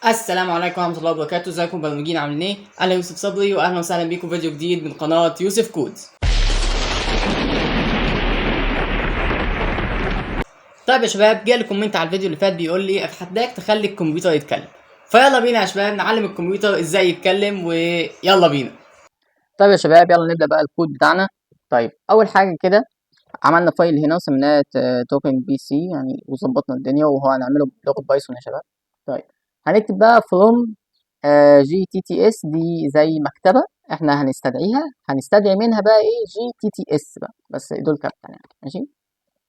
السلام عليكم ورحمة الله وبركاته، ازيكم مبرمجين عاملين ايه؟ انا يوسف صبري واهلا وسهلا بيكم في فيديو جديد من قناة يوسف كودز. طيب يا شباب، جالي كومنت على الفيديو اللي فات بيقول لي اتحداك تخلي الكمبيوتر يتكلم. فيلا بينا يا شباب نعلم الكمبيوتر ازاي يتكلم ويلا بينا. طيب يا شباب يلا نبدأ بقى الكود بتاعنا. طيب اول حاجة كده عملنا فايل هنا وسميناه توكن بي سي يعني وظبطنا الدنيا، وهو هنعمله بلغة بايثون يا شباب. طيب هنكتب بقى from جي تي تي اس دي زي مكتبة احنا هنستدعي منها بقى ايه جي تي تي اس بقى، بس دول كابيتال يعني ماشي.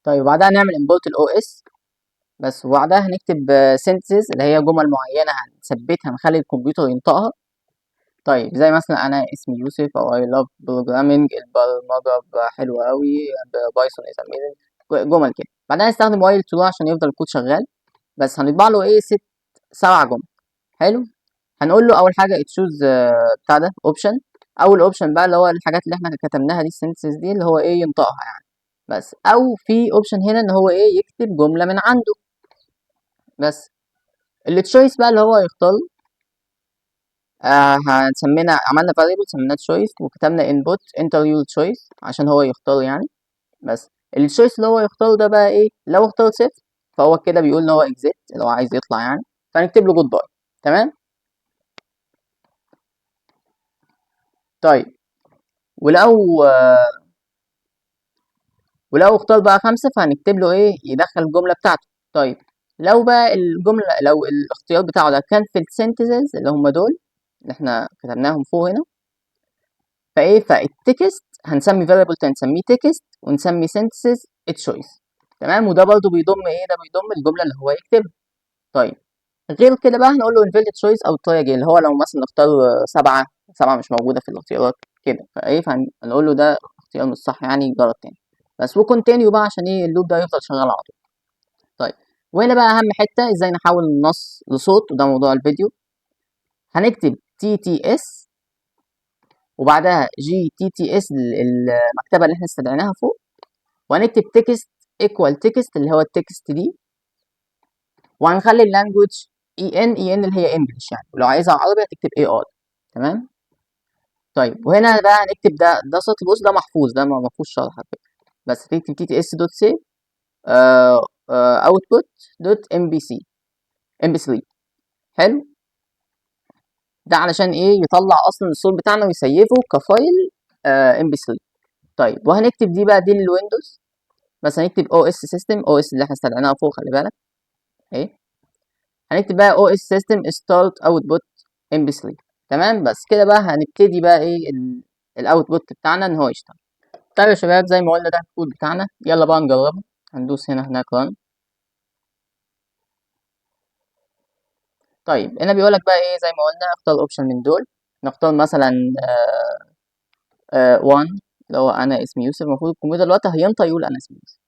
طيب وبعدها نعمل امبورت الاو اس بس، وبعدها هنكتب سنتنسز اللي هي جمل معينة هنثبتها نخلي الكمبيوتر ينطقها. طيب زي مثلا انا اسمي يوسف او I love programming، البرمجة حلوة قوي، بايثون is amazing، جمل كده. بعدها نستخدم while true عشان يفضل الكود شغال، بس هنطبع له ايه 7 جمل. حلو. هنقول له اول حاجه تشوز بتاع ده اوبشن. اول اوبشن بقى اللي هو الحاجات اللي احنا كتبناها دي السنتنس دي اللي هو ايه ينطقها يعني بس، او في اوبشن هنا ان هو ايه يكتب جمله من عنده بس. التشويس بقى اللي هو يختار. هنسمينا عملنا فاريبل سميناه تشويس وكتبنا انبوت انتر يور تشويس عشان هو يختار يعني بس. التشويس اللي هو يختاره ده بقى ايه لو اختار صفر فهو كده بيقول ان هو اكزيت اللي هو عايز يطلع يعني، فنكتب له جود باي. تمام. طيب ولو اختار بقى 5 فهنكتب له ايه يدخل الجملة بتاعته. طيب لو بقى الجملة لو الاختيار بتاعه ده كان في السنتنسز اللي هم دول اللي احنا كتبناهم فوق هنا، فايه فالتكست هنسمي variable نسميه تكست ونسمي sentences choice. تمام. وده برضو بيضم ايه ده بيضم الجملة اللي هو يكتبها. طيب غير كده بقى هنقول له invalid choice او try again اللي هو لو مثلا نختار 7 مش موجودة في الاختيارات كده فايه فهنقول له ده اختيار مش صح يعني جرب تاني بس، وكونتينيو بقى عشان ايه اللوب ده يفضل شغال على طول. طيب وهنا بقى اهم حته ازاي نحول النص لصوت وده موضوع الفيديو. هنكتب تي تي اس وبعدها جي تي تي اس المكتبه اللي احنا استدعيناها فوق، وهنكتب تكست ايكوال تكست اللي هو التكست دي، وهنخلي اللانجوج اي ان اللي هي انجلش يعني، ولو عايزها عربي هتكتب اي ار. تمام. طيب وهنا بقى هنكتب ده سطر بص ده محفوظ ده ما فيهوش شرح على فكره، بس تكتب تي تي اس دوت سيف اوتبوت دوت ام بي سي ام بي 3. حلو. ده علشان ايه يطلع اصلا الصوت بتاعنا ويسيفه كفايل ام بي 3. طيب وهنكتب دي للويندوز بس، هنكتب او اس سيستم او اس اللي احنا استدعيناها فوق خلي بالك ايه. هنكتب بقى او اس سيستم ستارت اوتبوت ام بي 3. تمام. بس كده بقى هنبتدي بقى ايه الاوتبوت بتاعنا ان هو يشتغل. طيب يا شباب زي ما قلنا ده الكود بتاعنا، يلا بقى نجربه. هندوس هناك ران. طيب هنا بيقول لك بقى ايه زي ما قلنا اختار اوبشن من دول. نختار مثلا 1 اللي هو انا اسمي يوسف. المفروض الكمبيوتر دلوقتي هينطق يقول انا اسمي يوسف.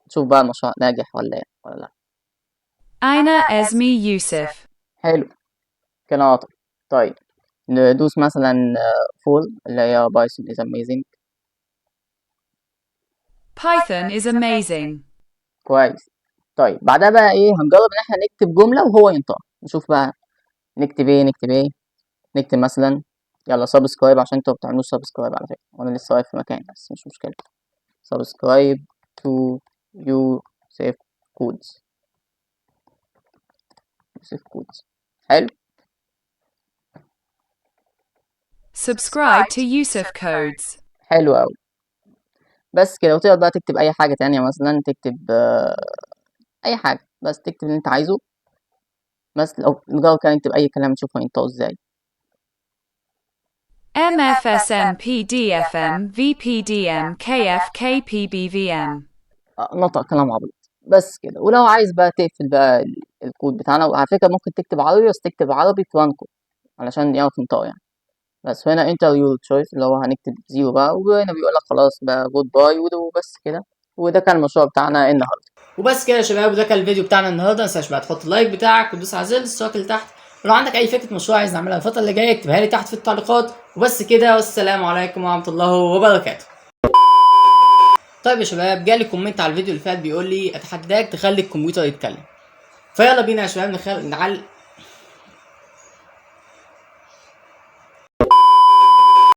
نشوف بقى المشروع ناجح ولا ايه ولا لا. أنا اسمي يوسف. حلو كده ناطق. طيب ندوس مثلا فول اللي هي بايثون is amazing. Python is amazing. كويس. طيب بعدها بقى ايه هنجرب ان احنا نكتب جملة وهو ينطق. نشوف بقى نكتب ايه. نكتب مثلا يلا سبسكرايب عشان انتوا بتعملوش سبسكرايب على فكرة وانا لسه واقف في مكاني بس مش مشكلة. سبسكرايب تو يوسف كودز. يوسف كودز. حلو. Subscribe to Yusuf Codes. حلو قوي. بس كده وتقدر بقى تكتب اي حاجة تانية مثلا تكتب اي حاجة بس تكتب اللي انت عايزه بس. لو نجرب كده نكتب اي كلام نشوف هينطقه ازاي. MFSM PDFM VPDM KF KPBVM. نطق كلام عبيط بس كده. ولو عايز بقى تقفل بقى الكود بتاعنا، وعلى فكرة ممكن تكتب عربي بس تكتب عربي فرانكو علشان يعرف ينطقه يعني بس. هنا انتر يور تشويس اللي هو هنكتب 0 بقى، وهنا بيقول لك خلاص بقى جود باي وبس كده. وده كان المشروع بتاعنا النهارده. وبس كده يا شباب، وده كان الفيديو بتاعنا النهارده. متنساش بقى تحط اللايك بتاعك وتدوس على زر الاشتراك اللي تحت، ولو عندك اي فكره مشروع عايز نعملها الفتره اللي جايه اكتبها لي تحت في التعليقات. وبس كده والسلام عليكم ورحمه الله وبركاته. طيب يا شباب جالي كومنت على الفيديو اللي فات بيقول لي اتحداك تخلي الكمبيوتر يتكلم. فيلا بينا يا شباب